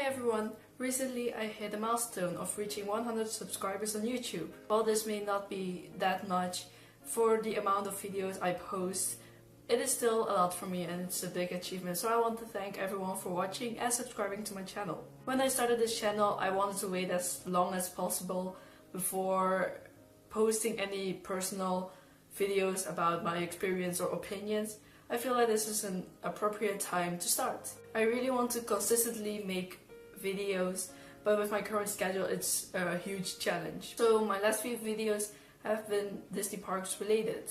everyone! Recently I hit a milestone of reaching 100 subscribers on YouTube. While this may not be that much for the amount of videos I post, it is still a lot for me and it's a big achievement, so I want to thank everyone for watching and subscribing to my channel. When I started this channel, I wanted to wait as long as possible before posting any personal videos about my experience or opinions. I feel like this is an appropriate time to start. I really want to consistently make videos, but with my current schedule it's a huge challenge. So my last few videos have been Disney parks related,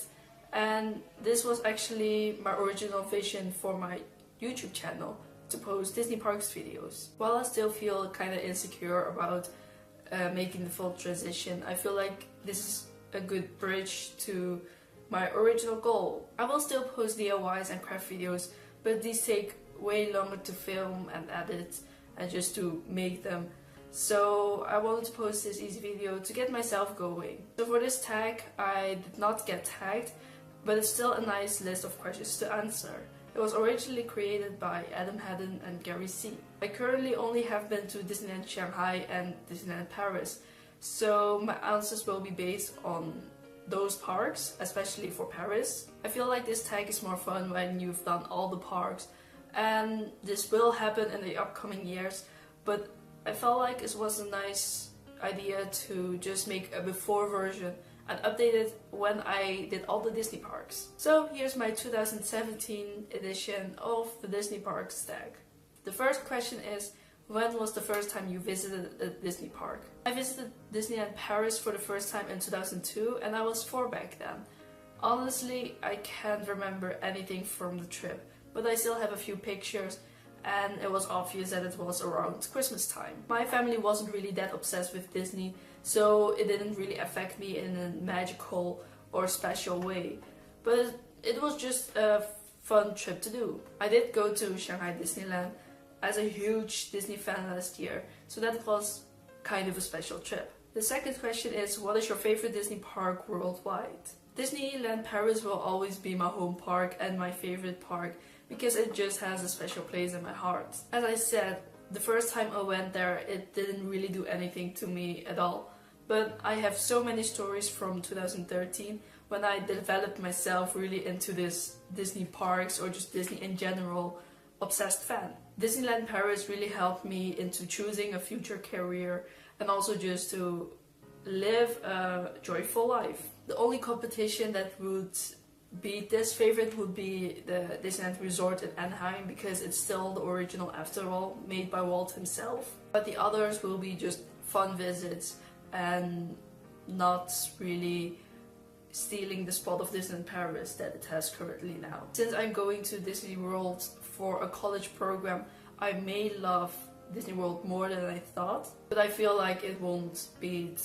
and this was actually my original vision for my YouTube channel, to post Disney parks videos. While I still feel kind of insecure about making the full transition, I feel like this is a good bridge to my original goal. I will still post DIYs and craft videos, but these take way longer to film and edit and just to make them. So I wanted to post this easy video to get myself going. So for this tag, I did not get tagged, but it's still a nice list of questions to answer. It was originally created by Adam Haddon and Gary C. I currently only have been to Disneyland Shanghai and Disneyland Paris, so my answers will be based on those parks, especially for Paris. I feel like this tag is more fun when you've done all the parks, and this will happen in the upcoming years, but I felt like it was a nice idea to just make a before version and update it when I did all the Disney parks. So here's my 2017 edition of the Disney parks tag. The first question is, when was the first time you visited a Disney park? I visited Disneyland Paris for the first time in 2002 and I was 4 back then. Honestly, I can't remember anything from the trip, but I still have a few pictures and it was obvious that it was around Christmas time. My family wasn't really that obsessed with Disney, so it didn't really affect me in a magical or special way, but it was just a fun trip to do. I did go to Shanghai Disneyland as a huge Disney fan last year, so that was kind of a special trip. The second question is, what is your favorite Disney park worldwide? Disneyland Paris will always be my home park and my favorite park because it just has a special place in my heart. As I said, the first time I went there, it didn't really do anything to me at all, but I have so many stories from 2013 when I developed myself really into this Disney parks or just Disney in general obsessed fan. Disneyland Paris really helped me into choosing a future career and also just to live a joyful life. The only competition that would beat this favorite would be the Disneyland Resort in Anaheim, because it's still the original after all, made by Walt himself. But the others will be just fun visits and not really stealing the spot of Disneyland Paris that it has currently now. Since I'm going to Disney World for a college program, I may love Disney World more than I thought, but I feel like it won't beat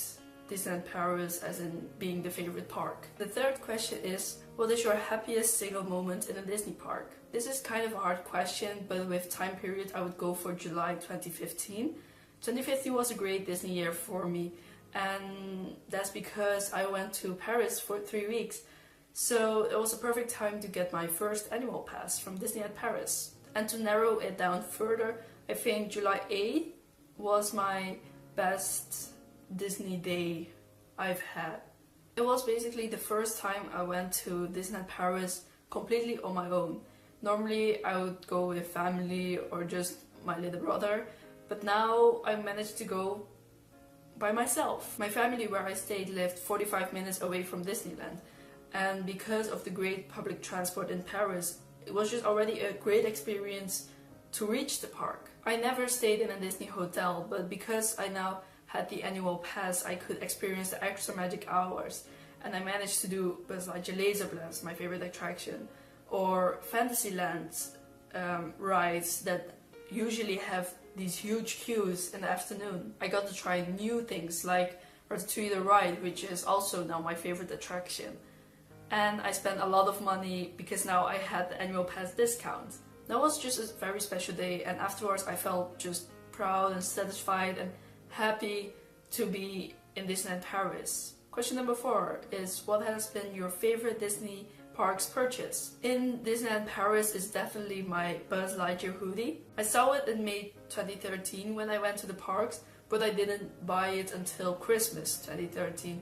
Disneyland Paris as in being the favorite park. The third question is, what is your happiest single moment in a Disney park? This is kind of a hard question, but with time period I would go for July 2015. 2015 was a great Disney year for me, and that's because I went to Paris for 3 weeks. So it was a perfect time to get my first annual pass from Disneyland Paris. And to narrow it down further, I think July 8th was my best Disney day I've had. It was basically the first time I went to Disneyland Paris completely on my own. Normally I would go with family or just my little brother, but now I managed to go by myself. My family where I stayed lived 45 minutes away from Disneyland, and because of the great public transport in Paris, it was just already a great experience to reach the park. I never stayed in a Disney hotel, but because I now had the annual pass, I could experience the extra magic hours, and I managed to do Buzz Lightyear Laser Blast, my favorite attraction, or Fantasyland rides that usually have these huge queues in the afternoon. I got to try new things like Ratatouille the Ride, which is also now my favorite attraction. And I spent a lot of money because now I had the annual pass discount. That was just a very special day, and afterwards I felt just proud and satisfied and happy to be in Disneyland Paris. Question number 4 is, what has been your favorite Disney parks purchase. In Disneyland Paris is definitely my Buzz Lightyear hoodie. I saw it in May 2013 when I went to the parks, but I didn't buy it until Christmas 2013,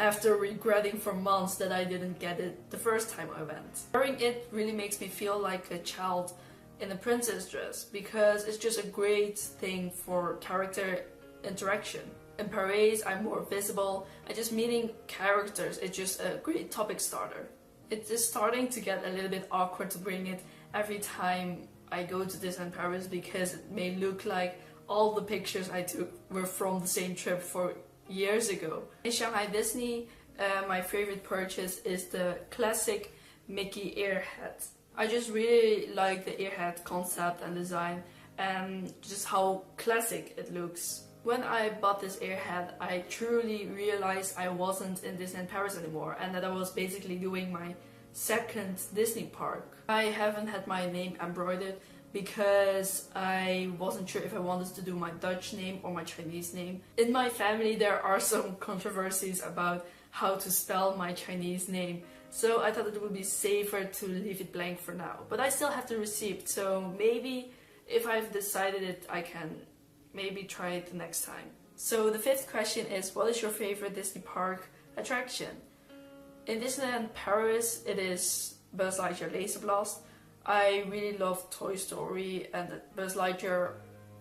after regretting for months that I didn't get it the first time I went. Wearing it really makes me feel like a child in a princess dress, because it's just a great thing for character interaction. In Paris, I'm more visible, and just meeting characters is just a great topic starter. It is starting to get a little bit awkward to bring it every time I go to Disneyland Paris, because it may look like all the pictures I took were from the same trip for years ago. In Shanghai Disney, my favorite purchase is the classic Mickey earhead. I just really like the earhead concept and design, and just how classic it looks. When I bought this earhead, I truly realized I wasn't in Disneyland Paris anymore, and that I was basically doing my second Disney park. I haven't had my name embroidered because I wasn't sure if I wanted to do my Dutch name or my Chinese name. In my family there are some controversies about how to spell my Chinese name, so I thought it would be safer to leave it blank for now. But I still have the receipt, so maybe if I've decided it, I can maybe try it the next time. So the fifth question is, what is your favorite Disney park attraction? In Disneyland Paris, it is Buzz Lightyear Laser Blast. I really love Toy Story and Buzz Lightyear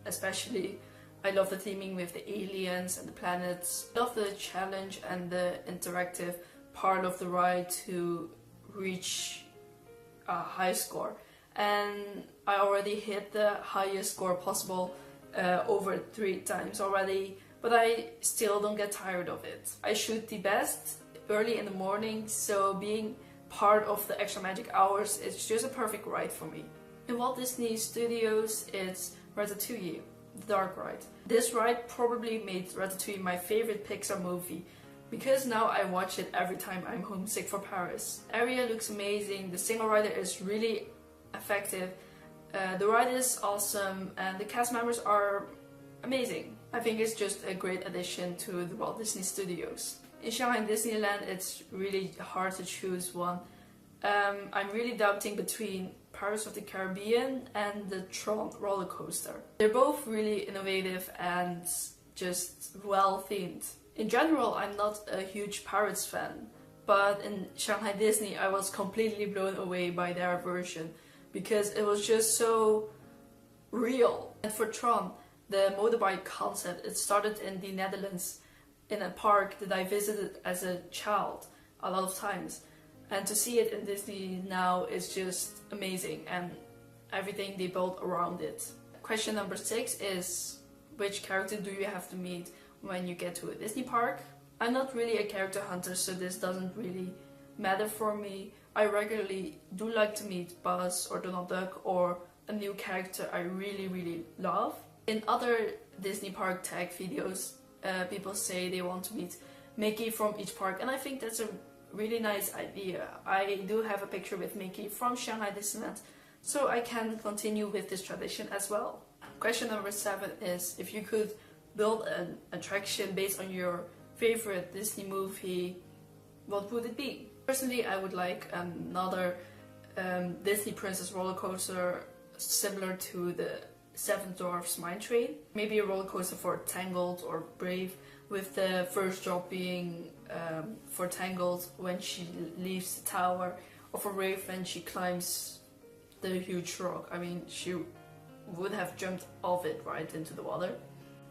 especially. I love the theming with the aliens and the planets. I love the challenge and the interactive part of the ride to reach a high score. And I already hit the highest score possible over 3 times already, but I still don't get tired of it. I shoot the best early in the morning, so being part of the extra magic hours is just a perfect ride for me. In Walt Disney Studios, it's Ratatouille, the dark ride. This ride probably made Ratatouille my favorite Pixar movie, because now I watch it every time I'm homesick for Paris. Area looks amazing, the single rider is really effective, the ride is awesome, and the cast members are amazing. I think it's just a great addition to the Walt Disney Studios. In Shanghai Disneyland, it's really hard to choose one. I'm really doubting between Pirates of the Caribbean and the Tron roller coaster. They're both really innovative and just well themed. In general, I'm not a huge Pirates fan, but in Shanghai Disney I was completely blown away by their version, because it was just so real. And for Tron, the motorbike concept, it started in the Netherlands in a park that I visited as a child a lot of times. And to see it in Disney now is just amazing, and everything they built around it. Question number 6 is, which character do you have to meet when you get to a Disney park? I'm not really a character hunter, so this doesn't really matter for me. I regularly do like to meet Buzz or Donald Duck or a new character I really love. In other Disney park tag videos, people say they want to meet Mickey from each park, and I think that's a really nice idea. I do have a picture with Mickey from Shanghai Disneyland, so I can continue with this tradition as well. Question number 7 is, if you could build an attraction based on your favorite Disney movie, what would it be? Personally, I would like another Disney Princess roller coaster similar to the Seven Dwarfs Mine Train. Maybe a roller coaster for Tangled or Brave, with the first drop being for Tangled when she leaves the tower, or for Brave when she climbs the huge rock. I mean, she would have jumped off it right into the water.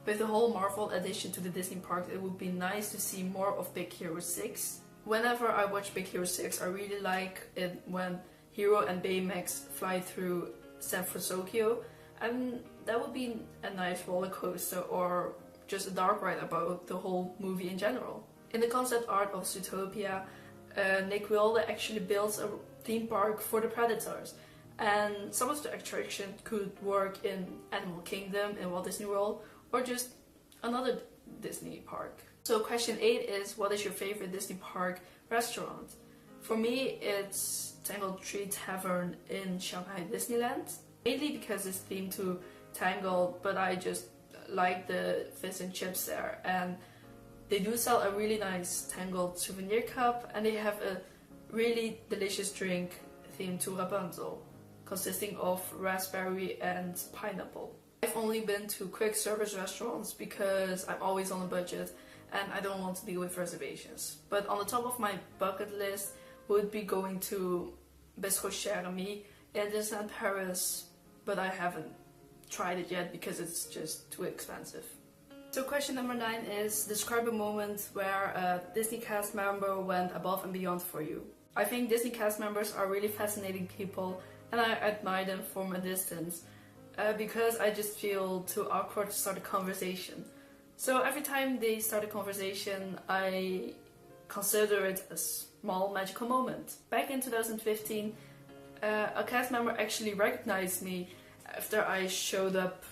With the whole Marvel addition to the Disney park, it would be nice to see more of Big Hero 6. Whenever I watch Big Hero 6, I really like it when Hero and Baymax fly through San Francisco, and that would be a nice roller coaster or just a dark ride about the whole movie in general. In the concept art of Zootopia, Nick Wilde actually builds a theme park for the predators, and some of the attractions could work in Animal Kingdom in Walt Disney World, or just another Disney park. So question 8 is, what is your favorite Disney park restaurant? For me, it's Tangled Tree Tavern in Shanghai Disneyland, mainly because it's themed to Tangled, but I just like the fish and chips there, and they do sell a really nice Tangled souvenir cup, and they have a really delicious drink themed to Rapunzel, consisting of raspberry and pineapple. I've only been to quick service restaurants because I'm always on a budget and I don't want to deal with reservations. But on the top of my bucket list would be going to Bistro Cher Ami in Disneyland Paris, but I haven't tried it yet because it's just too expensive. So question number 9 is, describe a moment where a Disney cast member went above and beyond for you. I think Disney cast members are really fascinating people and I admire them from a distance because I just feel too awkward to start a conversation. So every time they start a conversation, I consider it a small magical moment. Back in 2015, a cast member actually recognized me after I showed up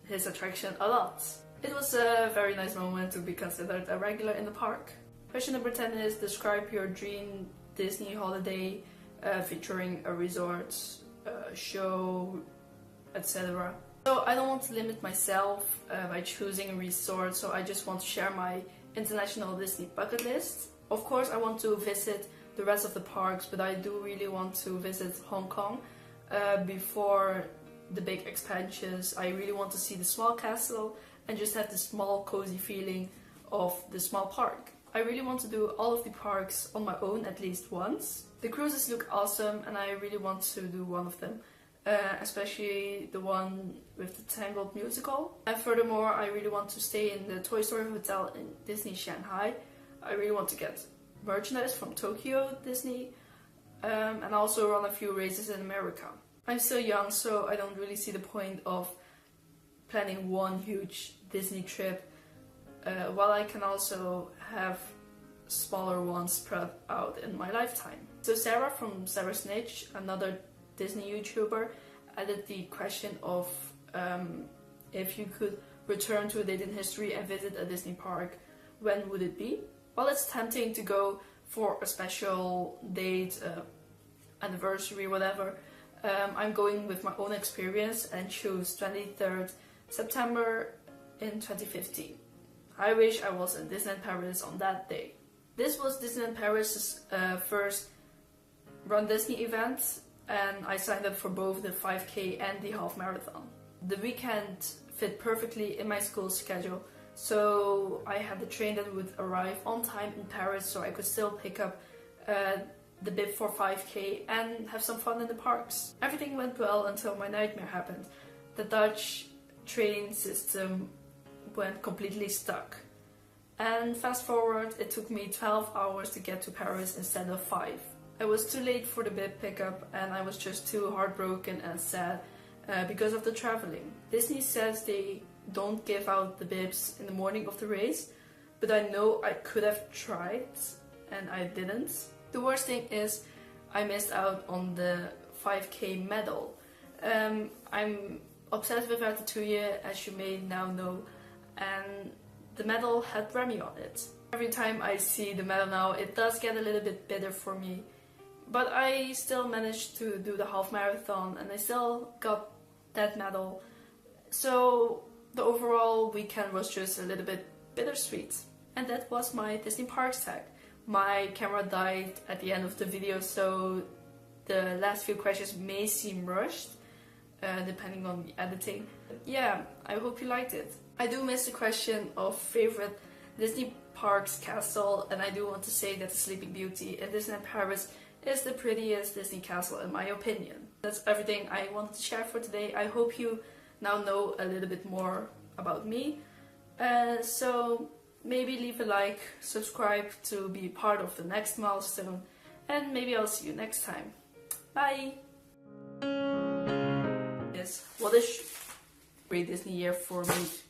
his attraction a lot. It was a very nice moment to be considered a regular in the park. Question number 10 is, describe your dream Disney holiday featuring a resort, show, etc. So I don't want to limit myself by choosing a resort, so I just want to share my international Disney bucket list. Of course I want to visit the rest of the parks, but I do really want to visit Hong Kong before the big expansions. I really want to see the small castle and just have the small cozy feeling of the small park. I really want to do all of the parks on my own at least once. The cruises look awesome and I really want to do one of them, especially the one with the Tangled musical. And furthermore, I really want to stay in the Toy Story Hotel in Disney Shanghai. I really want to get merchandise from Tokyo Disney and also run a few races in America. I'm still young, so I don't really see the point of planning one huge Disney trip, while I can also have smaller ones spread out in my lifetime. So Sarah from Sarah Snitch, another Disney YouTuber, added the question of if you could return to a date in history and visit a Disney park, when would it be? Well, it's tempting to go for a special date, anniversary, whatever. I'm going with my own experience and choose 23rd September in 2015. I wish I was in Disneyland Paris on that day. This was Disneyland Paris' first Run Disney event, and I signed up for both the 5K and the half marathon. The weekend fit perfectly in my school schedule, so I had the train that would arrive on time in Paris so I could still pick up the bib for 5K and have some fun in the parks. Everything went well until my nightmare happened. The Dutch train system went completely stuck. And fast forward, it took me 12 hours to get to Paris instead of 5. I was too late for the bib pickup and I was just too heartbroken and sad because of the traveling. Disney says they don't give out the bibs in the morning of the race, but I know I could have tried and I didn't. The worst thing is I missed out on the 5K medal. I'm obsessed with Ratatouille, as you may now know, and the medal had Remy on it. Every time I see the medal now, it does get a little bit bitter for me. But I still managed to do the half marathon and I still got that medal. So the overall weekend was just a little bit bittersweet. And that was my Disney Parks tag. My camera died at the end of the video, so the last few questions may seem rushed, depending on the editing. Yeah, I hope you liked it. I do miss the question of favorite Disney Parks castle, and I do want to say that the Sleeping Beauty in Disneyland Paris is the prettiest Disney castle in my opinion. That's everything I wanted to share for today. I hope you now know a little bit more about me. So maybe leave a like, subscribe to be part of the next milestone, and maybe I'll see you next time. Bye! Yes, what is great Disney year for me?